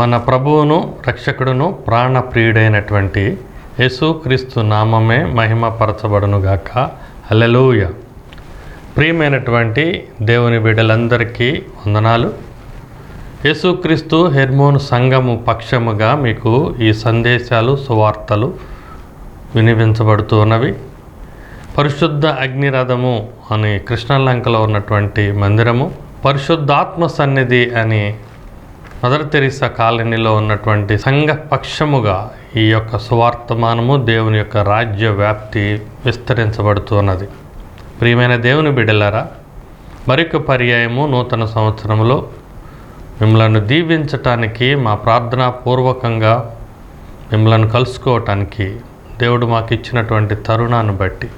మన ప్రభువును రక్షకుడును ప్రాణప్రియుడైనటువంటి యేసుక్రీస్తు నామమే మహిమపరచబడునుగాక. హల్లెలూయా. ప్రియమైనటువంటి దేవుని బిడ్డలందరికీ వందనాలు. యేసుక్రీస్తు హెర్మోన్ సంఘము పక్షముగా మీకు ఈ సందేశాలు సువార్తలు వినిపించబడుతూ ఉన్నవి. పరిశుద్ధ అగ్నిరథము అని కృష్ణలంకలో ఉన్నటువంటి మందిరము, పరిశుద్ధాత్మ సన్నిధి అని మదర్ తెరీసా కాలనీలో ఉన్నటువంటి సంఘ పక్షముగా ఈ యొక్క సువార్తమానము దేవుని యొక్క రాజ్య వ్యాప్తి విస్తరించబడుతున్నది. ప్రియమైన దేవుని బిడ్డలారా, మరొక పర్యాయము నూతన సంవత్సరంలో మిమ్మల్ని దీవించటానికి, మా ప్రార్థనా పూర్వకంగా మిమ్మల్ని కలుసుకోవటానికి దేవుడు మాకు ఇచ్చినటువంటి తరుణాన్ని బట్టి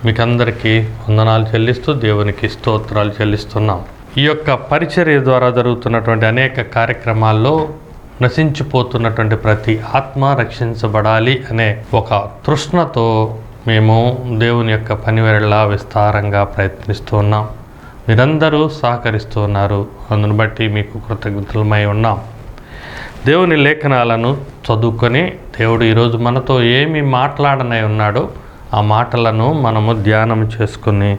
మీకందరికీ వందనాలు చెల్లిస్తూ దేవునికి స్తోత్రాలు చెల్లిస్తున్నాం. ఈ యొక్క పరిచర్య ద్వారా జరుగుతున్నటువంటి అనేక కార్యక్రమాల్లో నశించిపోతున్నటువంటి ప్రతి ఆత్మ రక్షించబడాలి అనే ఒక తృష్ణతో మేము దేవుని యొక్క పనివేళ విస్తారంగా ప్రయత్నిస్తూ ఉన్నాం. మీరందరూ సహకరిస్తూ ఉన్నారు. అందును బట్టి మీకు కృతజ్ఞతలమై ఉన్నాం. దేవుని లేఖనాలను చదువుకొని దేవుడు ఈరోజు మనతో ఏమి మాట్లాడనై ఉన్నాడో ఆ మాటలను మనము ధ్యానం చేసుకుని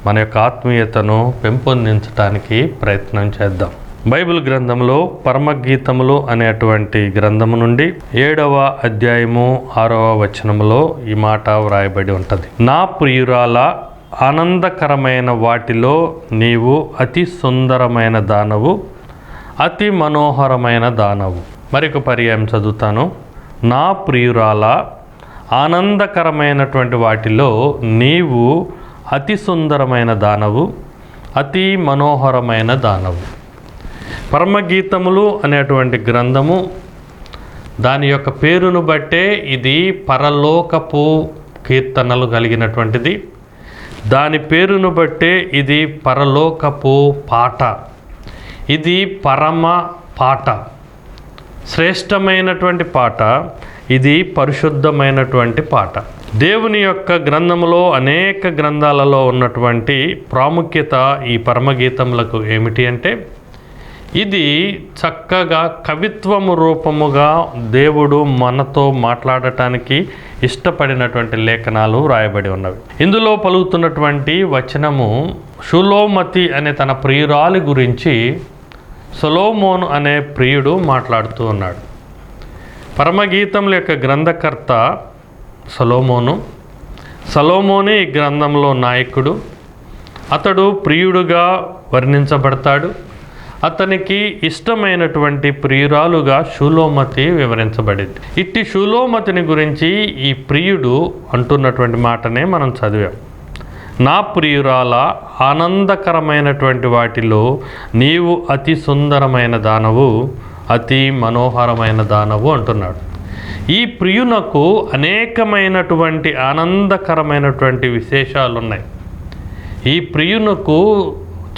మన యొక్క ఆత్మీయతను పెంపొందించడానికి ప్రయత్నం చేద్దాం. బైబిల్ గ్రంథంలో పరమగీతములు అనేటువంటి గ్రంథము నుండి 7వ అధ్యాయము 6వ వచనములో ఈ మాట వ్రాయబడి ఉంటుంది. నా ప్రియురాల, ఆనందకరమైన వాటిలో నీవు అతి సుందరమైన దానవు, అతి మనోహరమైన దానవు. మరొక పర్యాయం చదువుతాను. నా ప్రియురాల, ఆనందకరమైనటువంటి వాటిలో నీవు అతి సుందరమైన దానవు, అతి మనోహరమైన దానవు. పరమగీతములు అనేటువంటి గ్రంథము, దాని యొక్క పేరును బట్టే ఇది పరలోకపు కీర్తనలు కలిగినటువంటిది. దాని పేరును బట్టే ఇది పరలోకపు పాట. ఇది పరమ పాట, శ్రేష్టమైనటువంటి పాట. ఇది పరిశుద్ధమైనటువంటి పాట. దేవుని యొక్క గ్రంథములో అనేక గ్రంథాలలో ఉన్నటువంటి ప్రాముఖ్యత ఈ పరమగీతములకు ఏమిటి అంటే, ఇది చక్కగా కవిత్వము రూపముగా దేవుడు మనతో మాట్లాడటానికి ఇష్టపడినటువంటి లేఖనాలు రాయబడి ఉన్నవి. ఇందులో పలుకుతున్నటువంటి వచనము షులోమతి అనే తన ప్రియురాలి గురించి సొలొమోను అనే ప్రియుడు మాట్లాడుతూ ఉన్నాడు. పరమగీతముల యొక్క గ్రంథకర్త సొలొమోనే ఈ గ్రంథంలో నాయకుడు. అతడు ప్రియుడుగా వర్ణించబడతాడు. అతనికి ఇష్టమైనటువంటి ప్రియురాలుగా షులోమతి వివరించబడింది. ఇట్టి షులోమతిని గురించి ఈ ప్రియుడు అంటున్నటువంటి మాటనే మనం చదివాం. నా ప్రియురాల, ఆనందకరమైనటువంటి వాటిలో నీవు అతి సుందరమైన దానవు, అతి మనోహరమైన దానవు అంటున్నాడు. ఈ ప్రియునకు అనేకమైనటువంటి ఆనందకరమైనటువంటి విశేషాలు ఉన్నాయి. ఈ ప్రియునకు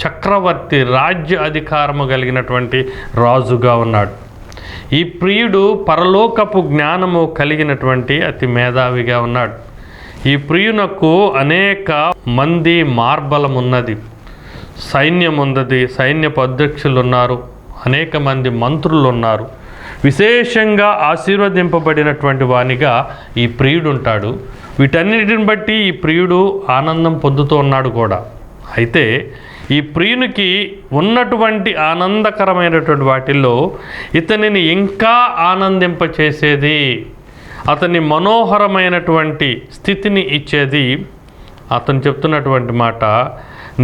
చక్రవర్తి, రాజ్య అధికారము కలిగినటువంటి రాజుగా ఉన్నాడు. ఈ ప్రియుడు పరలోకపు జ్ఞానము కలిగినటువంటి అతి మేధావిగా ఉన్నాడు. ఈ ప్రియునకు అనేక మంది మార్బలం ఉన్నది, సైన్యం ఉన్నది, సైన్యపు అధ్యక్షులు ఉన్నారు, అనేక మంది మంత్రులు ఉన్నారు. విశేషంగా ఆశీర్వదింపబడినటువంటి వానిగా ఈ ప్రియుడు ఉంటాడు. వీటన్నిటిని బట్టి ఈ ప్రియుడు ఆనందం పొందుతూ ఉన్నాడు కూడా. అయితే ఈ ప్రియునికి ఉన్నటువంటి ఆనందకరమైనటువంటి వాటిల్లో ఇతనిని ఇంకా ఆనందింపచేసేది, అతని మనోహరమైనటువంటి స్థితిని ఇచ్చేది, అతను చెప్తున్నటువంటి మాట,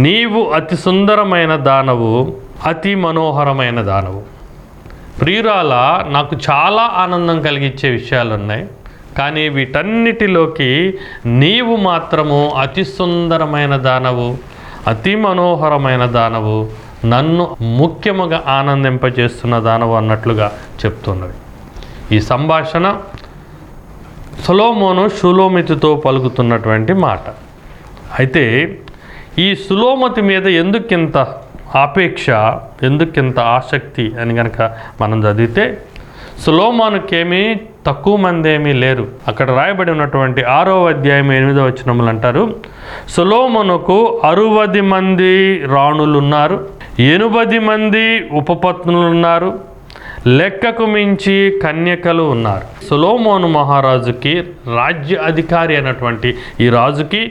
నీవు అతి సుందరమైన దానవు, అతి మనోహరమైన దానవు. ప్రియురాల, నాకు చాలా ఆనందం కలిగించే విషయాలు ఉన్నాయి, కానీ వీటన్నిటిలోకి నీవు మాత్రము అతి సుందరమైన దానవు, అతి మనోహరమైన దానవు, నన్ను ముఖ్యముగా ఆనందింపజేస్తున్న దానవు అన్నట్లుగా చెప్తున్నది. ఈ సంభాషణ సొలొమోను షులోమితితో పలుకుతున్నటువంటి మాట. అయితే ఈ షులోమతి మీద ఎందుకింత ఆపేక్ష, ఎందుకింత ఆసక్తి అని కనుక మనం చదివితే, సొలొమోనుకేమీ తక్కువ మంది ఏమీ లేరు. అక్కడ రాయబడి ఉన్నటువంటి 6వ అధ్యాయం 8వ వచనములు అంటారు, సొలొమోనుకు 60 మంది రాణులు ఉన్నారు, 80 మంది ఉపపత్నులు ఉన్నారు, లెక్కకు మించి కన్యకలు ఉన్నారు. సొలొమోను మహారాజుకి రాజ్య అధికారి అయినటువంటి ఈ రాజుకి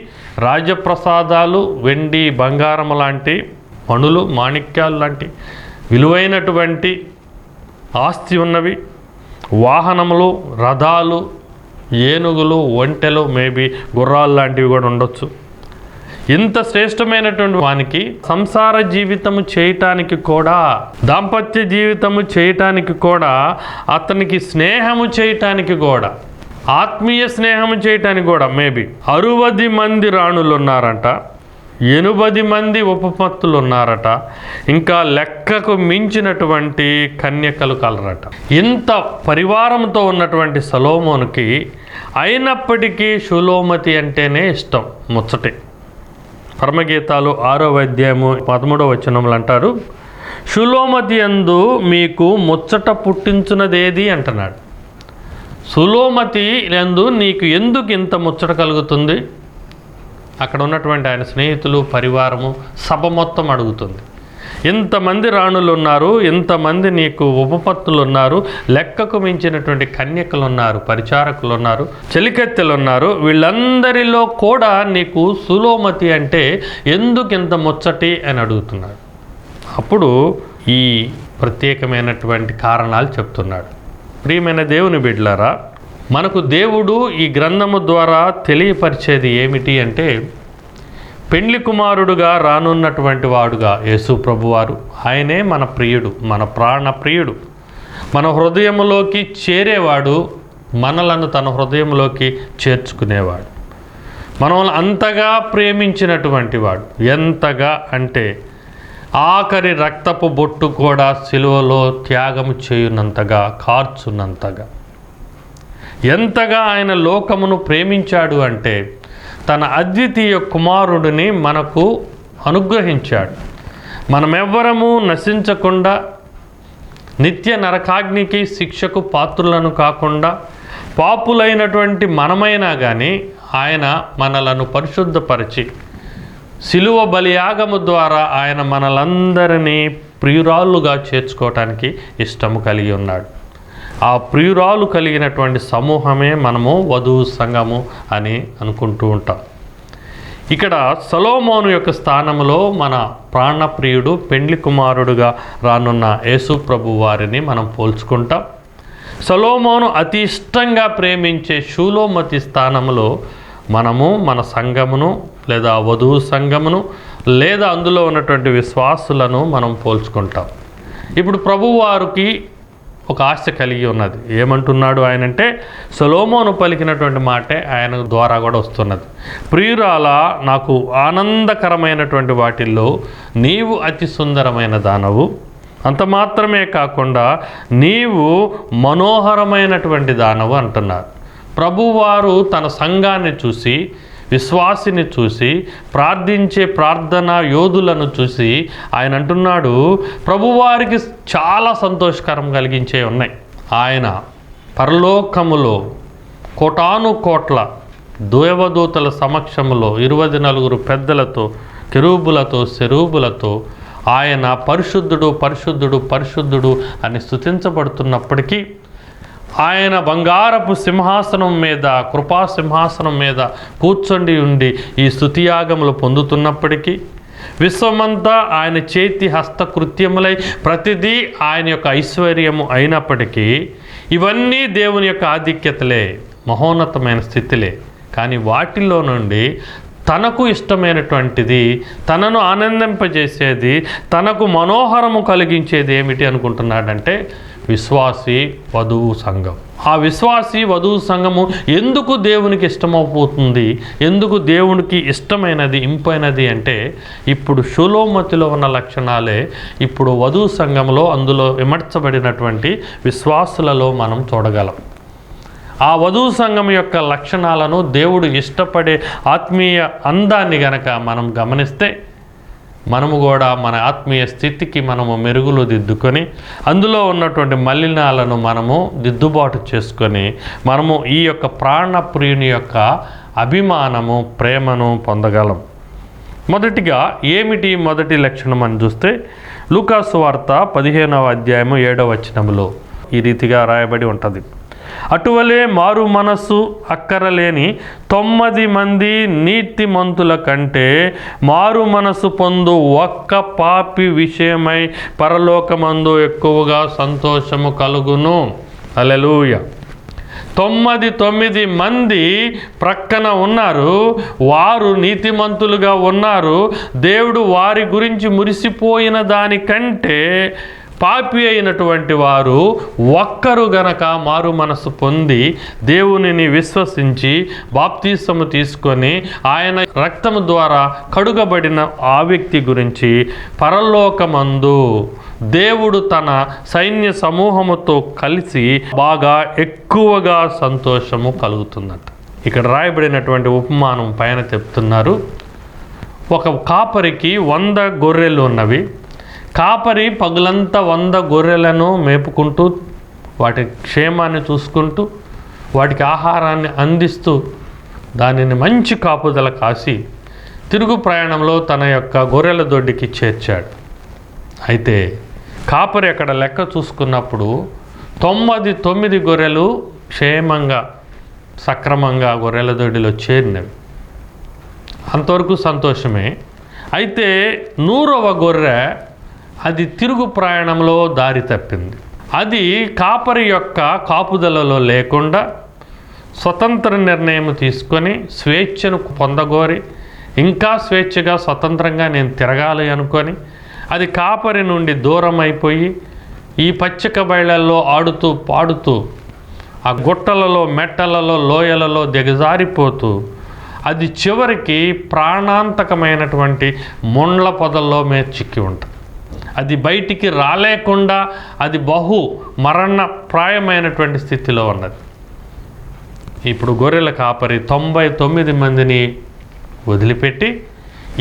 రాజప్రసాదాలు, వెండి బంగారం లాంటి మణులు, మాణిక్యాలు లాంటి విలువైనటువంటి ఆస్తి ఉన్నవి, వాహనములు, రథాలు, ఏనుగులు, ఒంటెలు, మేబీ గుర్రాలు లాంటివి కూడా ఉండొచ్చు. ఇంత శ్రేష్టమైనటువంటి వానికి సంసార జీవితము చేయటానికి కూడా, దాంపత్య జీవితము చేయటానికి కూడా, అతనికి స్నేహము చేయటానికి కూడా, ఆత్మీయ స్నేహము చేయటానికి కూడా మేబీ 60 మంది రాణులు ఉన్నారంట, 80 మంది ఉపపత్తులు ఉన్నారట, ఇంకా లెక్కకు మించినటువంటి కన్యకలు కలరట. ఇంత పరివారంతో ఉన్నటువంటి సొలొమోనుకి అయినప్పటికీ షులోమతి అంటేనే ఇష్టం, ముచ్చటే. పరమగీతాలు 6వ అధ్యాయము 13వ వచనములు అంటారు, షులోమతి యందు మీకు ముచ్చట పుట్టించున్నదేది అంటున్నాడు. సులోమతి యందు నీకు ఎందుకు ఇంత ముచ్చట కలుగుతుంది? అక్కడ ఉన్నటువంటి ఆయన స్నేహితులు, పరివారము, సభ మొత్తం అడుగుతుంది. ఇంతమంది రాణులు ఉన్నారు, ఇంతమంది నీకు ఉపపత్తులు ఉన్నారు, లెక్కకు మించినటువంటి కన్యకలు ఉన్నారు, పరిచారకులు ఉన్నారు, చెలికత్తెలు ఉన్నారు, వీళ్ళందరిలో కూడా నీకు సులోమతి అంటే ఎందుకు ఇంత ముచ్చటి అని అడుగుతున్నాడు. అప్పుడు ఈ ప్రత్యేకమైనటువంటి కారణాలు చెప్తున్నాడు. ప్రియమైన దేవుని బిడ్డలారా, మనకు దేవుడు ఈ గ్రంథము ద్వారా తెలియపరిచేది ఏమిటి అంటే, పెండ్లి కుమారుడుగా రానున్నటువంటి వాడుగా యేసు ప్రభువారు, ఆయనే మన ప్రియుడు, మన ప్రాణ ప్రియుడు, మన హృదయంలోకి చేరేవాడు, మనలను తన హృదయంలోకి చేర్చుకునేవాడు, మనల్ని అంతగా ప్రేమించినటువంటి వాడు. ఎంతగా అంటే ఆఖరి రక్తపు బొట్టు కూడా సిలువలో త్యాగము చేయునంతగా, కార్చున్నంతగా, ఎంతగా ఆయన లోకమును ప్రేమించాడు అంటే తన అద్వితీయ కుమారుడిని మనకు అనుగ్రహించాడు. మనమెవ్వరము నశించకుండా, నిత్య నరకాగ్నికి శిక్షకు పాత్రులను కాకుండా, పాపులైనటువంటి మనమైనా కానీ ఆయన మనలను పరిశుద్ధపరిచి శిలువ బలియాగము ద్వారా ఆయన మనలందరినీ ప్రియురాళ్ళుగా చేర్చుకోవటానికి ఇష్టము కలిగి ఉన్నాడు. ఆ ప్రియురాలు కలిగినటువంటి సమూహమే మనము వధువు సంఘము అని అనుకుంటూ ఉంటాం. ఇక్కడ సొలొమోను యొక్క స్థానంలో మన ప్రాణప్రియుడు, పెండ్లి కుమారుడుగా రానున్న యేసు ప్రభు వారిని మనం పోల్చుకుంటాం. సొలొమోను అతి ఇష్టంగా ప్రేమించే షులోమతి స్థానంలో మనము మన సంఘమును, లేదా వధువు సంఘమును, లేదా అందులో ఉన్నటువంటి విశ్వాసులను మనం పోల్చుకుంటాం. ఇప్పుడు ప్రభువారికి ఒక ఆశ కలిగి ఉన్నది. ఏమంటున్నాడు ఆయనంటే, సొలొమోను పలికినటువంటి మాటే ఆయన ద్వారా కూడా వస్తున్నది. ప్రియురాల, నాకు ఆనందకరమైనటువంటి వాటిల్లో నీవు అతి సుందరమైన దానవు, అంత మాత్రమే కాకుండా నీవు మనోహరమైనటువంటి దానవు అంటున్నారు. ప్రభువారు తన సంఘాన్ని చూసి, విశ్వాసిని చూసి, ప్రార్థించే ప్రార్థనా యోధులను చూసి ఆయన అంటున్నాడు, ప్రభువారికి చాలా సంతోషకరం కలిగించే ఉన్నాయి. ఆయన పరలోకములో కోటాను కోట్ల దేవదూతల సమక్షములో 24 పెద్దలతో, కెరూబులతో, సెరూబులతో ఆయన పరిశుద్ధుడు, పరిశుద్ధుడు, పరిశుద్ధుడు అని స్తుతించబడుతున్నప్పటికీ, ఆయన బంగారపు సింహాసనం మీద, కృపా సింహాసనం మీద కూర్చొని ఉండి ఈ స్తుతియాగములు పొందుతున్నప్పటికీ, విశ్వమంతా ఆయన చేతి హస్తకృత్యములై ప్రతిదీ ఆయన యొక్క ఐశ్వర్యము అయినప్పటికీ, ఇవన్నీ దేవుని యొక్క ఆధిక్యతలే, మహోన్నతమైన స్థితిలే. కానీ వాటిల్లో నుండి తనకు ఇష్టమైనటువంటిది, తనను ఆనందింపజేసేది, తనకు మనోహరము కలిగించేది ఏమిటి అనుకుంటున్నాడంటే విశ్వాసి వధువు సంఘం. ఆ విశ్వాసి వధువు సంఘము ఎందుకు దేవునికి ఇష్టమైపోతుంది, ఎందుకు దేవునికి ఇష్టమైనది, ఇంపైనది అంటే, ఇప్పుడు షులోమతిలో ఉన్న లక్షణాలే ఇప్పుడు వధువు సంఘంలో అందులో ఇమర్చబడినటువంటి విశ్వాసులలో మనం చూడగలం. ఆ వధువు సంఘం యొక్క లక్షణాలను, దేవుడు ఇష్టపడే ఆత్మీయ అందాన్ని గనక మనం గమనిస్తే, మనము కూడా మన ఆత్మీయ స్థితికి మనము మెరుగులు దిద్దుకొని, అందులో ఉన్నటువంటి మలినాలను మనము దిద్దుబాటు చేసుకొని, మనము ఈ యొక్క ప్రాణప్రియుని యొక్క అభిమానము, ప్రేమను పొందగలం. మొదటిగా మొదటి లక్షణం అని చూస్తే, లూకాసు వార్త 15వ అధ్యాయము 7వ వచనములో ఈ రీతిగా రాయబడి ఉంటుంది. అటువలే మారు మనస్సు అక్కరలేని 9 మంది నీతిమంతుల కంటే మారు మనస్సు పొందు ఒక్క పాపి విషయమై పరలోకమందు ఎక్కువగా సంతోషము కలుగును. హల్లెలూయా. 9 మంది ప్రక్కన ఉన్నారు, వారు నీతిమంతులుగా ఉన్నారు. దేవుడు వారి గురించి మురిసిపోయిన దానికంటే పాపి అయినటువంటి వారు ఒక్కరు గనక మారు మనసు పొంది దేవునిని విశ్వసించి బాప్తిసము తీసుకొని ఆయన రక్తము ద్వారా కడుగబడిన ఆ వ్యక్తి గురించి పరలోకమందు దేవుడు తన సైన్య సమూహముతో కలిసి బాగా ఎక్కువగా సంతోషము కలుగుతుందట. ఇక్కడ రాయబడినటువంటి ఉపమానం పైన చెప్తున్నారు. ఒక కాపరికి 100 గొర్రెలు ఉన్నవి. కాపరి పగులంతా 100 గొర్రెలను మేపుకుంటూ వాటి క్షేమాన్ని చూసుకుంటూ వాటికి ఆహారాన్ని అందిస్తూ దానిని మంచి కాపుదల కాసి తిరుగు ప్రయాణంలో తన యొక్క గొర్రెల దొడ్డికి చేర్చాడు. అయితే కాపరి అక్కడ లెక్క చూసుకున్నప్పుడు 99 గొర్రెలు క్షేమంగా సక్రమంగా గొర్రెల దొడ్డిలో చేరినవి. అంతవరకు సంతోషమే. అయితే 100వ గొర్రె అది తిరుగు ప్రయాణంలో దారి తప్పింది. అది కాపరి యొక్క కాపుదలలో లేకుండా స్వతంత్ర నిర్ణయం తీసుకొని స్వేచ్ఛను పొందగోరి ఇంకా స్వేచ్ఛగా స్వతంత్రంగా నేను తిరగాలి అనుకొని అది కాపరి నుండి దూరం అయిపోయి ఈ పచ్చిక బయళ్ళల్లో ఆడుతూ పాడుతూ ఆ గుట్టలలో మెట్టలలో లోయలలో దిగజారిపోతూ అది చివరికి ప్రాణాంతకమైనటువంటి ముండ్ల పొదల్లో చిక్కి ఉంటుంది. అది బయటికి రాలేకుండా అది బహు మరణప్రాయమైనటువంటి స్థితిలో ఉన్నది. ఇప్పుడు గొర్రెల కాపరి 99 మందిని వదిలిపెట్టి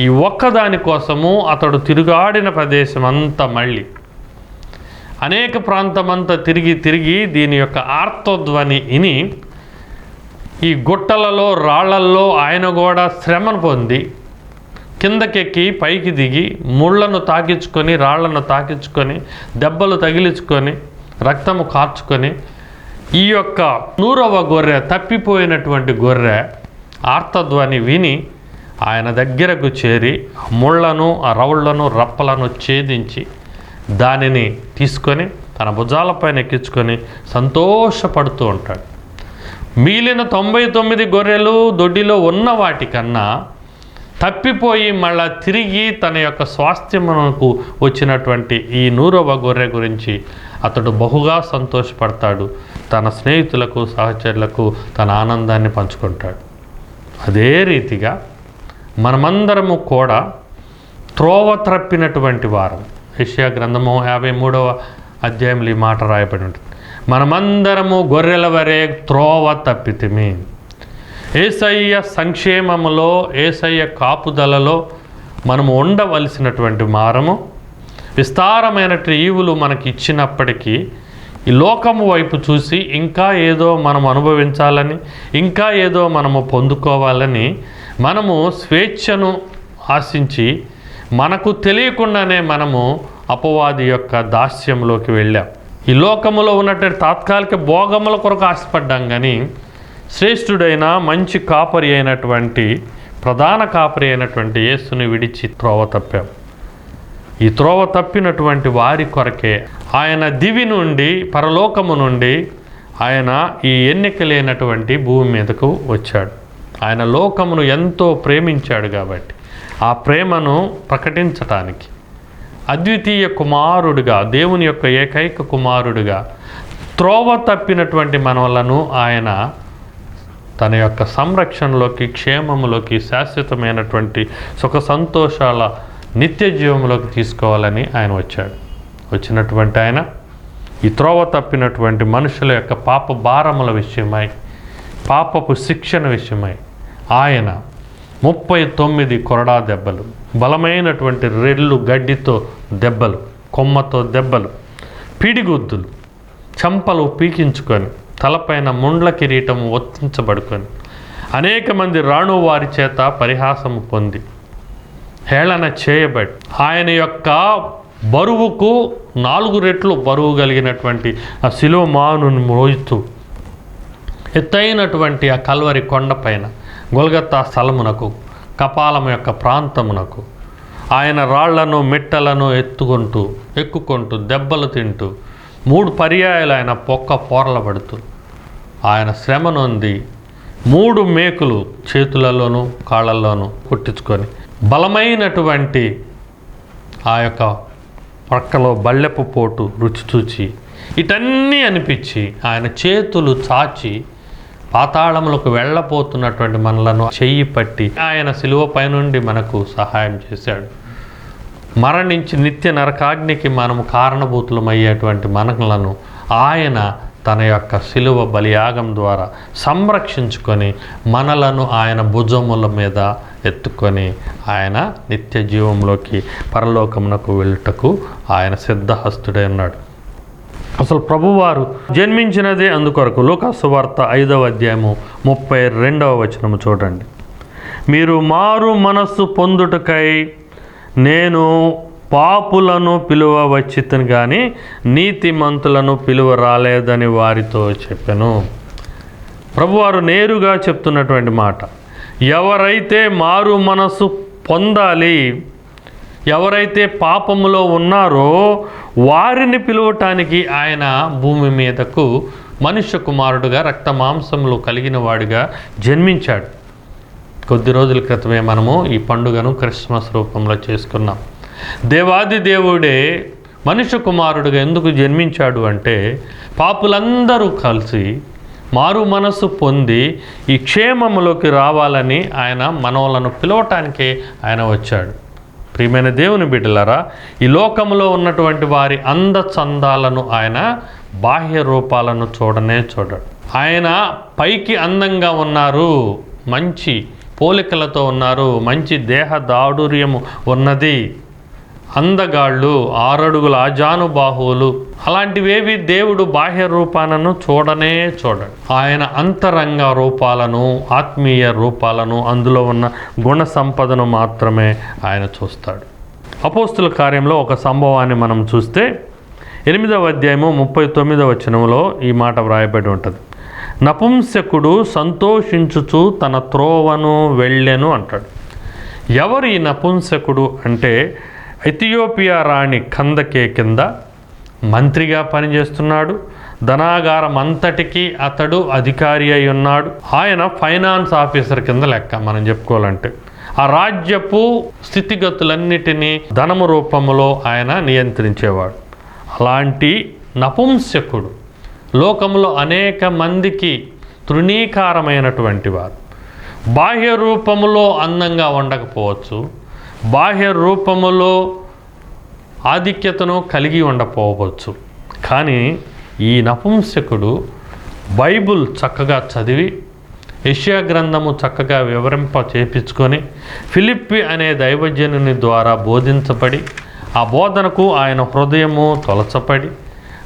ఈ ఒక్కదాని కోసము అతడు తిరుగాడిన ప్రదేశం అంతా మళ్ళీ అనేక ప్రాంతమంతా తిరిగి దీని యొక్క ఆర్తధ్వని విని ఈ గుట్టలలో రాళ్లల్లో ఆయన కూడా శ్రమను పొంది కిందకెక్కి పైకి దిగి ముళ్ళను తాకించుకొని రాళ్లను తాకించుకొని దెబ్బలు తగిలించుకొని రక్తము కార్చుకొని ఈ యొక్క 100వ గొర్రె తప్పిపోయినటువంటి గొర్రె ఆర్తధ్వని విని ఆయన దగ్గరకు చేరి ముళ్ళను ఆ రౌళ్లను రప్పలను ఛేదించి దానిని తీసుకొని తన భుజాలపైన ఎక్కించుకొని సంతోషపడుతూ ఉంటాడు. మిగిలిన 99 గొర్రెలు దొడ్డిలో ఉన్న వాటికన్నా తప్పిపోయి మళ్ళా తిరిగి తన యొక్క స్వాస్థ్యమునకు వచ్చినటువంటి ఈ 100వ గొర్రె గురించి అతడు బహుగా సంతోషపడతాడు. తన స్నేహితులకు సహచరులకు తన ఆనందాన్ని పంచుకుంటాడు. అదే రీతిగా మనమందరము కూడా త్రోవ త్రప్పినటువంటి వారం. యెషయా గ్రంథము 53వ అధ్యాయంలో ఈ మాట రాయబడి ఉంటుంది. మనమందరము గొర్రెల వరే త్రోవ తప్పితిమి. యేసయ్య సంక్షేమములో యేసయ్య కాపుదలలో మనము ఉండవలసినటువంటి మారము విస్తారమైనటువంటి ఈవులు మనకి ఇచ్చినప్పటికీ ఈ లోకము వైపు చూసి ఇంకా ఏదో మనం అనుభవించాలని ఇంకా ఏదో మనము పొందుకోవాలని మనము స్వేచ్ఛను ఆశించి మనకు తెలియకుండానే మనము అపవాది యొక్క దాస్యంలోకి వెళ్ళాం. ఈ లోకములో ఉన్నటువంటి తాత్కాలిక భోగముల కొరకు ఆశపడ్డాం, కానీ శ్రేష్ఠుడైన మంచి కాపరి అయినటువంటి ప్రధాన కాపరి అయినటువంటి యేసుని విడిచి త్రోవ తప్పాం. ఈ త్రోవ తప్పినటువంటి వారి కొరకే ఆయన దివి నుండి పరలోకము నుండి ఆయన ఈ ఎన్నిక లేనటువంటి భూమి మీదకు వచ్చాడు. ఆయన లోకమును ఎంతో ప్రేమించాడు కాబట్టి ఆ ప్రేమను ప్రకటించటానికి అద్వితీయ కుమారుడిగా దేవుని యొక్క ఏకైక కుమారుడిగా త్రోవ తప్పినటువంటి మనలను ఆయన తన యొక్క సంరక్షణలోకి క్షేమములోకి శాశ్వతమైనటువంటి సుఖ సంతోషాల నిత్య జీవంలోకి తీసుకోవాలని ఆయన వచ్చాడు. వచ్చినటువంటి ఆయన ఈ త్రోవ తప్పినటువంటి మనుషుల యొక్క పాప భారముల విషయమై పాపపు శిక్షణ విషయమై ఆయన 39 కొరడా దెబ్బలు, బలమైనటువంటి రెల్లు గడ్డితో దెబ్బలు, కొమ్మతో దెబ్బలు, పిడిగుద్దులు, చంపలు పీకించుకొని తలపైన ముండ్ల కిరీటము ఒత్తించబడుకొని అనేక మంది రాణు వారి చేత పరిహాసము పొంది హేళన చేయబడి ఆయన యొక్క బరువుకు 4 రెట్లు బరువు కలిగినటువంటి ఆ శిలువ మానుని మోయిస్తూ ఎత్తైనటువంటి ఆ కల్వరి కొండపైన గొల్గొతా స్థలమునకు కపాలం యొక్క ప్రాంతమునకు ఆయన రాళ్లను మెట్టలను ఎక్కుకుంటూ దెబ్బలు తింటూ 3 పర్యాయాలు ఆయన పోర్లబడుతూ ఆయన శ్రమ నొంది 3 మేకులు చేతులలోనూ కాళ్ళల్లోనూ కుట్టించుకొని బలమైనటువంటి ఆ యొక్క ప్రక్కలో బళ్ళెపు పోటు రుచి చూచి ఇటన్నీ అనిపించి ఆయన చేతులు చాచి పాతాళములకు వెళ్ళపోతున్నటువంటి మనలను చెయ్యి పట్టి ఆయన శిలువపై నుండి మనకు సహాయం చేశాడు. మరణించి నిత్య నరకాగ్నికి మనము కారణభూతులమయ్యేటువంటి మనలను ఆయన తన యొక్క శిలువ బలియాగం ద్వారా సంరక్షించుకొని మనలను ఆయన భుజముల మీద ఎత్తుకొని ఆయన నిత్య జీవంలోకి పరలోకమునకు వెళ్ళుటకు ఆయన సిద్ధహస్తుడై ఉన్నాడు. అసలు ప్రభువారు జన్మించినదే అందుకొరకు. లూకాసు సువార్త 5వ అధ్యాయము 32వ వచనము చూడండి. మీరు మారు మనస్సు పొందుటకై నేను పాపులను పిలువ వచ్చితిని కానీ నీతిమంతులను పిలువ రాలేదని వారితో చెప్పాను. ప్రభువారు నేరుగా చెప్తున్నటువంటి మాట. ఎవరైతే మారు మనస్సు పొందాలి, ఎవరైతే పాపములో ఉన్నారో వారిని పిలువటానికి ఆయన భూమి మీదకు మనుష్య కుమారుడుగా రక్త మాంసములు కలిగిన వాడిగా జన్మించాడు. కొద్ది రోజుల క్రితమే మనము ఈ పండుగను క్రిస్మస్ రూపంలో చేసుకున్నాం. దేవాది దేవుడే మనుష్య కుమారుడుగా ఎందుకు జన్మించాడు అంటే పాపులందరూ కలిసి మారు మనసు పొంది ఈ క్షేమములోకి రావాలని ఆయన మనవలను పిలవటానికే ఆయన వచ్చాడు. ప్రియమైన దేవుని బిడ్డలారా, ఈ లోకంలో ఉన్నటువంటి వారి అందచందాలను ఆయన బాహ్య రూపాలను చూడడు. ఆయన పైకి అందంగా ఉన్నారు, మంచి పోలికలతో ఉన్నారు, మంచి దేహ దాడుర్యము ఉన్నది, అందగాళ్ళు, 6 అడుగుల ఆజానుబాహువులు, అలాంటివేవి దేవుడు బాహ్య రూపాలను చూడడు. ఆయన అంతరంగ రూపాలను, ఆత్మీయ రూపాలను, అందులో ఉన్న గుణ సంపదను మాత్రమే ఆయన చూస్తాడు. అపోస్తుల కార్యంలో ఒక సంభవాన్ని మనం చూస్తే 8వ అధ్యాయము 39వ వచనంలో ఈ మాట వ్రాయబడి ఉంటుంది. నపుంసకుడు సంతోషించుచు తన త్రోవను వెళ్ళెను అంటాడు. ఎవరు ఈ నపుంసకుడు అంటే ఇథియోపియా రాణి కందకే కింద మంత్రిగా పనిచేస్తున్నాడు. ధనాగారం అంతటికీ అతడు అధికారి అయి ఉన్నాడు. ఆయన ఫైనాన్స్ ఆఫీసర్ కింద లెక్క మనం చెప్పుకోవాలంటే. ఆ రాజ్యపు స్థితిగతులన్నిటినీ ధనము రూపంలో ఆయన నియంత్రించేవాడు. అలాంటి నపుంసకుడు లోకంలో అనేక మందికి తృణీకారమైనటువంటి వారు. బాహ్య రూపములో అందంగా ఉండకపోవచ్చు, బాహ్య రూపములో ఆధిక్యతను కలిగి ఉండకపోవచ్చు, కానీ ఈ నపుంసకుడు బైబుల్ చక్కగా చదివి యెషయా గ్రంథము చక్కగా వివరింప చేపించుకొని ఫిలిప్పి అనే దైవజనుని ద్వారా బోధించబడి ఆ బోధనకు ఆయన హృదయము తొలచపడి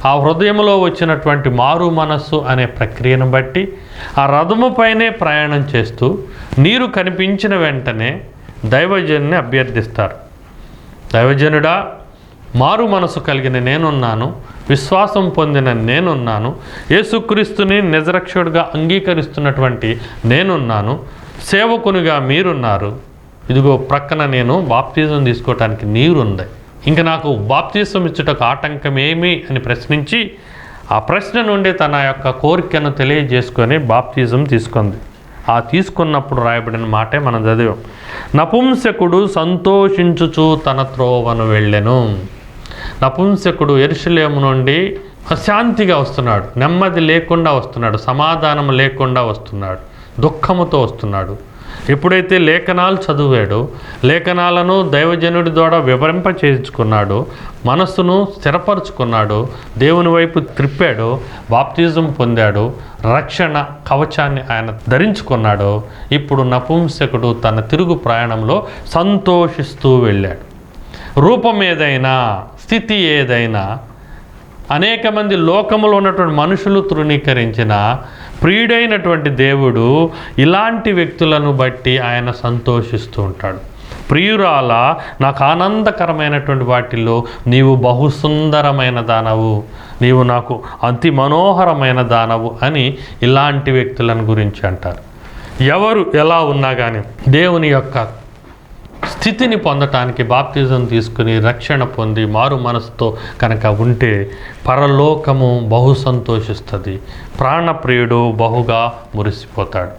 ఆ హృదయంలో వచ్చినటువంటి మారు మనస్సు అనే ప్రక్రియను బట్టి ఆ రథముపైనే ప్రయాణం చేస్తూ నీరు కనిపించిన వెంటనే దైవజనుని అభ్యర్థిస్తారు. దైవజనుడా, మారు మనసు కలిగిన నేనున్నాను, విశ్వాసం పొందిన నేనున్నాను, యేసుక్రీస్తుని నిజరక్షకుడిగా అంగీకరిస్తున్నటువంటి నేనున్నాను, సేవకునిగా మీరున్నారు, ఇదిగో ప్రక్కన నేను బాప్తిజం తీసుకోవటానికి నీరుంది, ఇంకా నాకు బాప్తిజం ఇచ్చుటకు ఆటంకం ఏమి అని ప్రశ్నించి ఆ ప్రశ్న నుండి తన యొక్క కోరికను తెలియజేసుకొని బాప్తిజం తీసుకుంది. ఆ తీసుకున్నప్పుడు రాయబడిన మాటే మనం చదివాం. నపుంసకుడు సంతోషించుచు తన త్రోవను వెళ్ళెను. నపుంసకుడు యెరూషలేము నుండి అశాంతిగా వస్తున్నాడు, నెమ్మది లేకుండా వస్తున్నాడు, సమాధానం లేకుండా వస్తున్నాడు, దుఃఖముతో వస్తున్నాడు. ఎప్పుడైతే లేఖనాలు చదివాడో, లేఖనాలను దైవజనుడి ద్వారా వివరింప చేయించుకున్నాడో, మనస్సును స్థిరపరుచుకున్నాడో, దేవుని వైపు త్రిప్పాడో, బాప్తిజం పొందాడో, రక్షణ కవచాన్ని ఆయన ధరించుకున్నాడో, ఇప్పుడు నపుంసకుడు తన తిరుగు ప్రయాణంలో సంతోషిస్తూ వెళ్ళాడు. రూపం ఏదైనా, స్థితి ఏదైనా, అనేక మంది లోకములో ఉన్నటువంటి మనుషులు తృణీకరించిన ప్రియుడైనటువంటి దేవుడు ఇలాంటి వ్యక్తులను బట్టి ఆయన సంతోషిస్తూ ఉంటాడు. ప్రియురాల, నాకు ఆనందకరమైనటువంటి వాటిల్లో నీవు బహు సుందరమైన దానవు, నీవు నాకు అతి మనోహరమైన దానవు అని ఇలాంటి వ్యక్తులను గురించి అంటారు. ఎవరు ఎలా ఉన్నా కానీ దేవుని యొక్క స్థితిని పొందటానికి బాప్తిజం తీసుకుని రక్షణ పొంది మారు మనసుతో కనుక ఉంటే పరలోకము బహు సంతోషిస్తుంది, ప్రాణప్రియుడు బహుగా మురిసిపోతాడు.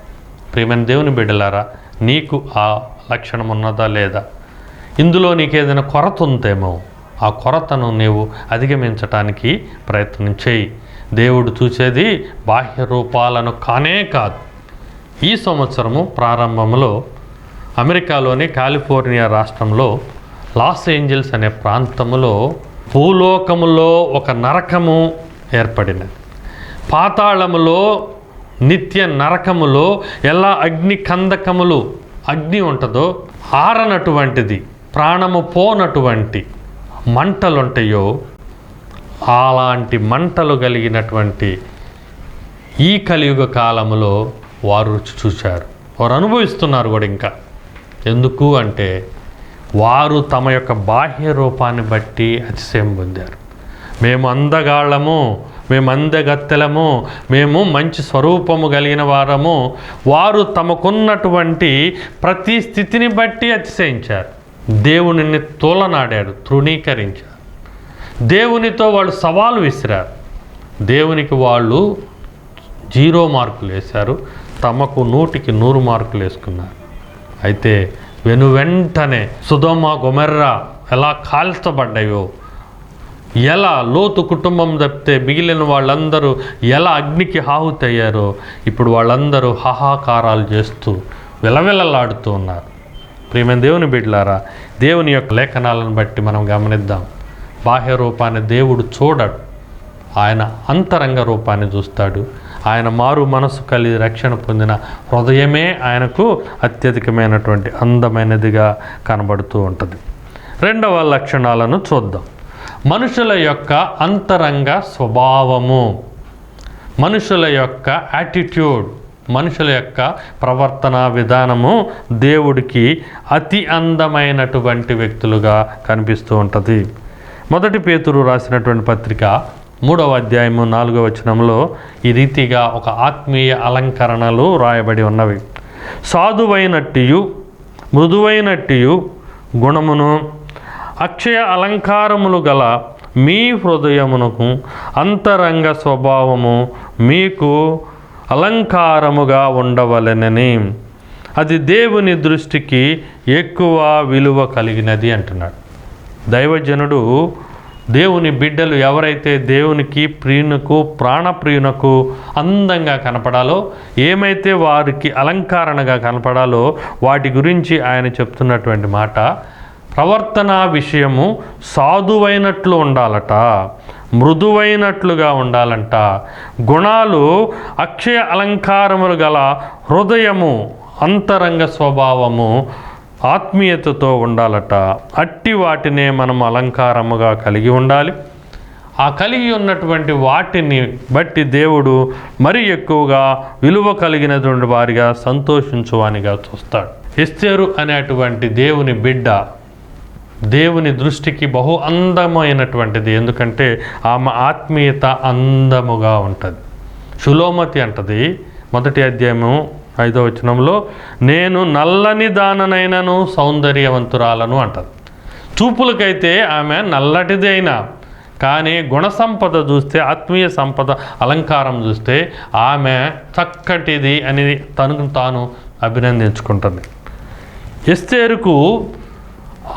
ప్రియమైన దేవుని బిడ్డలారా, నీకు ఆ లక్షణం ఉన్నదా లేదా? ఇందులో నీకేదైనా కొరత ఉందేమో ఆ కొరతను నీవు అధిగమించటానికి ప్రయత్నం చేయి. దేవుడు చూసేది బాహ్య రూపాలను కానే కాదు. ఈ సంవత్సరము ప్రారంభంలో అమెరికాలోని కాలిఫోర్నియా రాష్ట్రంలో లాస్ ఏంజల్స్ అనే ప్రాంతంలో భూలోకములో ఒక నరకము ఏర్పడినది. పాతాళములో నిత్య నరకములో ఎలా అగ్ని కందకములు అగ్ని ఉంటుందో ఆరనటువంటిది, ప్రాణము పోనటువంటి మంటలుంటాయో అలాంటి మంటలు కలిగినటువంటి ఈ కలియుగ కాలములో వారు రుచి చూశారు, వారు అనుభవిస్తున్నారు కూడా. ఇంకా ఎందుకు అంటే వారు తమ యొక్క బాహ్య రూపాన్ని బట్టి అతిశయం పొందారు. మేము అందగాళ్ళము, మేము అందగత్తెలము, మేము మంచి స్వరూపము కలిగిన వారము. వారు తమకున్నటువంటి ప్రతి స్థితిని బట్టి అతిశయించారు. దేవునిని తోలనాడాడు, తృణీకరించారు. దేవునితో వాళ్ళు సవాలు విసిరారు. దేవునికి వాళ్ళు 0 మార్కులు వేశారు, తమకు 100కి 100 మార్కులు వేసుకున్నారు. అయితే వెంటనే సొదొమ గొమొర్రా ఎలా కాల్చబడ్డాయో, ఎలా లోతు కుటుంబం తప్పితే మిగిలిన వాళ్ళందరూ ఎలా అగ్నికి ఆహుతయ్యారో ఇప్పుడు వాళ్ళందరూ హాహాకారాలు చేస్తూ విలవిలలాడుతూ ఉన్నారు. ప్రియమైన దేవుని బిడ్డలారా, దేవుని యొక్క లేఖనాలను బట్టి మనం గమనిద్దాం. బాహ్య రూపాన్ని దేవుడు చూడడు, ఆయన అంతరంగ రూపాన్ని చూస్తాడు. ఆయన మారు మనసు కలిగి రక్షణ పొందిన హృదయమే ఆయనకు అత్యధికమైనటువంటి అందమైనదిగా కనబడుతూ ఉంటుంది. రెండవ లక్షణాలను చూద్దాం. మనుషుల యొక్క అంతరంగ స్వభావము, మనుషుల యొక్క యాటిట్యూడ్, మనుషుల యొక్క ప్రవర్తన విధానము దేవుడికి అతి అందమైనటువంటి వ్యక్తులుగా కనిపిస్తూ ఉంటుంది. 1 పేతురు రాసినటువంటి పత్రిక 3వ అధ్యాయము 4వ వచనంలో ఈ రీతిగా ఒక ఆత్మీయ అలంకరణలు రాయబడి ఉన్నవి. సాధువైనట్టియు మృదువైనట్టియు గుణమును అక్షయ అలంకారములు గల మీ హృదయమునకు అంతరంగ స్వభావము మీకు అలంకారముగా ఉండవలెనని, అది దేవుని దృష్టికి ఎక్కువ విలువ కలిగినది అంటున్నాడు. దైవజనుడు దేవుని బిడ్డలు ఎవరైతే దేవునికి ప్రియునకు ప్రాణప్రియునకు అందంగా కనపడాలో, ఏమైతే వారికి అలంకరణగా కనపడాలో వాటి గురించి ఆయన చెప్తున్నటువంటి మాట, ప్రవర్తన విషయము సాధువైనట్లు ఉండాలట, మృదువైనట్లుగా ఉండాలంట, గుణాలు అక్షయ అలంకారములు గల హృదయము అంతరంగ స్వభావము ఆత్మీయతతో ఉండాలట. అట్టి వాటినే మనం అలంకారముగా కలిగి ఉండాలి. ఆ కలిగి ఉన్నటువంటి వాటిని బట్టి దేవుడు మరి ఎక్కువగా విలువ కలిగినటువంటి వారిగా సంతోషించువానిగా చూస్తాడు. ఎస్తేరు అనేటువంటి దేవుని బిడ్డ దేవుని దృష్టికి బహు అందమైనటువంటిది. ఎందుకంటే ఆమె ఆత్మీయత అందముగా ఉంటుంది. షులోమతి అంటది 1వ అధ్యాయము 5వ వచనంలో, నేను నల్లని దాననైనను సౌందర్యవంతురాలను అంటది. చూపులకైతే ఆమె నల్లటిది అయినా కానీ గుణ సంపద చూస్తే, ఆత్మీయ సంపద అలంకారం చూస్తే ఆమె చక్కటిది అని తనకు తాను అభినందించుకుంటుంది. ఎస్తేరుకు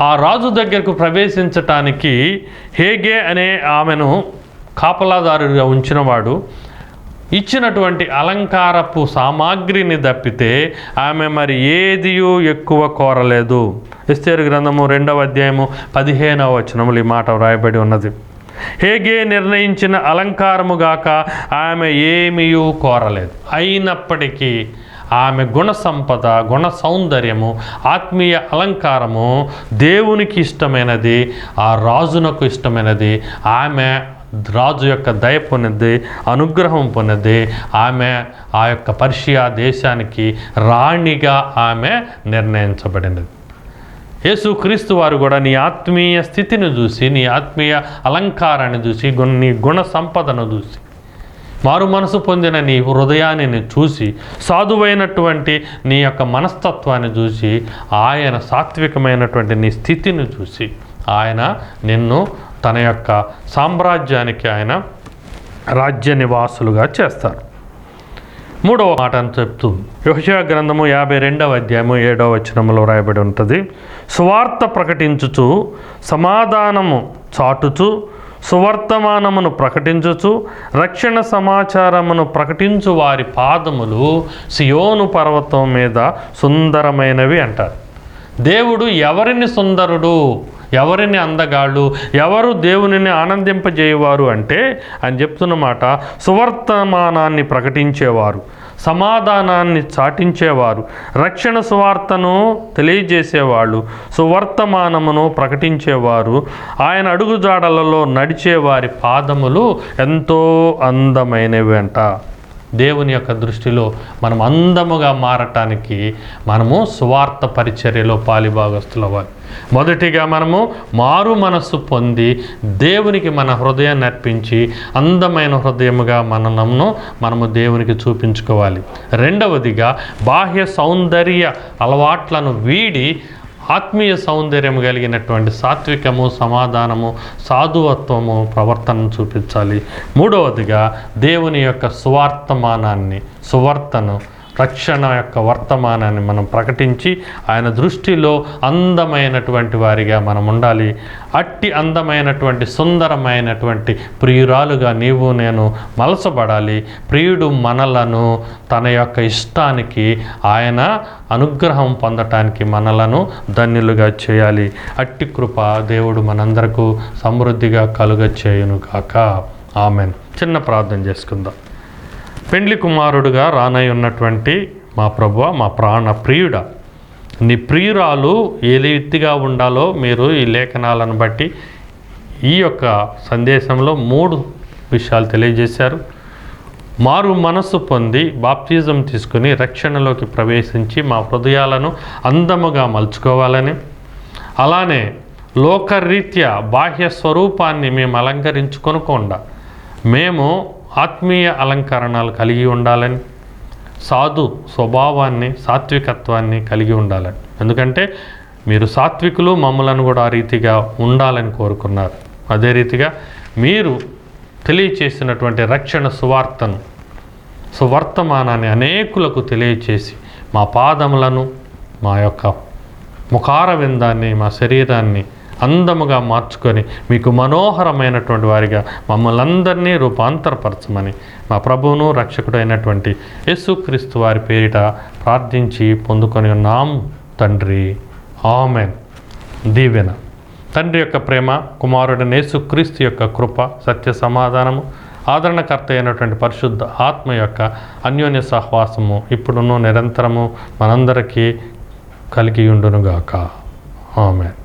ఆ రాజు దగ్గరకు ప్రవేశించటానికి హేగే అనే ఆమెను కాపలాదారుగా ఉంచినవాడు ఇచ్చినటువంటి అలంకారపు సామాగ్రిని తప్పితే ఆమె మరి ఏదియూ ఎక్కువ కోరలేదు. ఎస్తేరు గ్రంథము 2వ అధ్యాయము 15వ వచనములు ఈ మాట వ్రాయబడి ఉన్నది. హేగే నిర్ణయించిన అలంకారముగాక ఆమె ఏమీయూ కోరలేదు. అయినప్పటికీ ఆమె గుణ సంపద, గుణ సౌందర్యము, ఆత్మీయ అలంకారము దేవునికి ఇష్టమైనది, ఆ రాజునకు ఇష్టమైనది. ఆమె రాజు యొక్క దయ పొందింది, అనుగ్రహం పొందింది. ఆమె ఆ యొక్క పర్షియా దేశానికి రాణిగా ఆమె నిర్ణయించబడినది. యేసుక్రీస్తు వారు కూడా నీ ఆత్మీయ స్థితిని చూసి, నీ ఆత్మీయ అలంకారాన్ని చూసి, నీ గుణ సంపదను చూసి, మారు మనసు పొందిన నీ హృదయాన్ని చూసి, సాధువైనటువంటి నీ యొక్క మనస్తత్వాన్ని చూసి, ఆయన సాత్వికమైనటువంటి నీ స్థితిని చూసి ఆయన నిన్ను తన యొక్క సామ్రాజ్యానికి ఆయన రాజ్య నివాసులుగా చేస్తారు. మూడవ మాట అని చెప్తూ యెషయా గ్రంథము 52వ అధ్యాయము 7వ వచనంలో రాయబడి ఉంటుంది. సువార్త ప్రకటించుచు, సమాధానము చాటుచు, సువర్తమానమును ప్రకటించుచు, రక్షణ సమాచారమును ప్రకటించు వారి పాదములు సియోను పర్వతం మీద సుందరమైనవి అంటారు. దేవుడు ఎవరిని సుందరుడు, ఎవరిని అందగాళ్ళు, ఎవరు దేవునిని ఆనందింపజేయవారు అంటే ఆయన చెప్తున్నమాట, సువర్తమానాన్ని ప్రకటించేవారు, సమాధానాన్ని చాటించేవారు, రక్షణ సువార్తను తెలియజేసేవాళ్ళు, సువర్తమానమును ప్రకటించేవారు, ఆయన అడుగుజాడలలో నడిచేవారి పాదములు ఎంతో అందమైనవి అంట. దేవుని యొక్క దృష్టిలో మనం అందముగా మారటానికి మనము సువార్త పరిచర్యలో పాలిభాగస్తులవ్వాలి. మొదటిగా మనము మారు మనస్సు పొంది దేవునికి మన హృదయాన్ని అర్పించి అందమైన హృదయముగా మనము దేవునికి చూపించుకోవాలి. రెండవదిగా బాహ్య సౌందర్య అలవాట్లను వీడి ఆత్మీయ సౌందర్యం కలిగినటువంటి సాత్వికము, సమాధానము, సాధువత్వము ప్రవర్తనను చూపించాలి. మూడవదిగా దేవుని యొక్క సువార్తను రక్షణ యొక్క వర్తమానాన్ని మనం ప్రకటించి ఆయన దృష్టిలో అందమైనటువంటి వారిగా మనం ఉండాలి. అట్టి అందమైనటువంటి సుందరమైనటువంటి ప్రియురాలుగా నీవు నేను మలసబడాలి. ప్రియుడు మనలను తన యొక్క ఇష్టానికి, ఆయన అనుగ్రహం పొందటానికి మనలను ధన్యులుగా చేయాలి. అట్టి కృప దేవుడు మనందరకు సమృద్ధిగా కలుగచేయును కాక. ఆమెన్. చిన్న ప్రార్థన చేసుకుందాం. పెండ్లి కుమారుడుగా రానై ఉన్నటువంటి మా ప్రభువా, మా ప్రాణ ప్రియుడా, నీ ప్రియురాలు ఏ రీతిగా ఉండాలో మీరు ఈ లేఖనాలను బట్టి ఈ యొక్క సందేశంలో 3 విషయాలు తెలియజేశారు. మారు మనస్సు పొంది బాప్తిజం తీసుకుని రక్షణలోకి ప్రవేశించి మా హృదయాలను అందముగా మలుచుకోవాలని, అలానే లోకరీత్యా బాహ్య స్వరూపాన్ని మేము అలంకరించుకొనకుండా మేము ఆత్మీయ అలంకరణలు కలిగి ఉండాలని, సాధు స్వభావాన్ని, సాత్వికత్వాన్ని కలిగి ఉండాలని. ఎందుకంటే మీరు సాత్వికులు, మమ్మలను కూడా ఆ రీతిగా ఉండాలని కోరుకున్నారు. అదే రీతిగా మీరు తెలియచేసినటువంటి రక్షణ సువర్తమానాన్ని అనేకులకు తెలియచేసి మా పాదములను, మా యొక్క ముఖార విందాన్ని, మా శరీరాన్ని అందముగా మార్చుకొని మీకు మనోహరమైనటువంటి వారిగా మమ్మల్ని అందరినీ రూపాంతరపరచమని మా ప్రభువును రక్షకుడు అయినటువంటి యేసుక్రీస్తు వారి పేరిట ప్రార్థించి పొందుకొని ఉన్నాం తండ్రి. ఆమెన్. దీవెన. తండ్రి యొక్క ప్రేమ, కుమారుడైన యేసుక్రీస్తు యొక్క కృప, సత్య సమాధానము, ఆదరణకర్త అయినటువంటి పరిశుద్ధ ఆత్మ యొక్క అన్యోన్య సహవాసము ఇప్పుడును నిరంతరము మనందరికీ కలిగి ఉండునుగాక. ఆమెన్.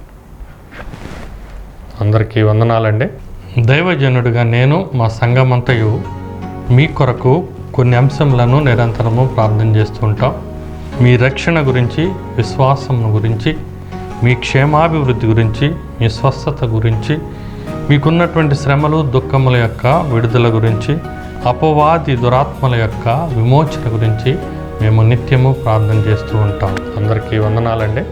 అందరికీ వందనాలండి. దైవజనుడిగా నేను, మా సంఘమంతయు మీ కొరకు కొన్ని అంశములను నిరంతరము ప్రార్థన చేస్తూ ఉంటాం. మీ రక్షణ గురించి, విశ్వాసం గురించి, మీ క్షేమాభివృద్ధి గురించి, మీ స్వస్థత గురించి, మీకున్నటువంటి శ్రమలు దుఃఖముల యొక్క విడుదల గురించి, అపవాది దురాత్మల యొక్క విమోచన గురించి మేము నిత్యము ప్రార్థన చేస్తూ ఉంటాం. అందరికీ వందనాలండి.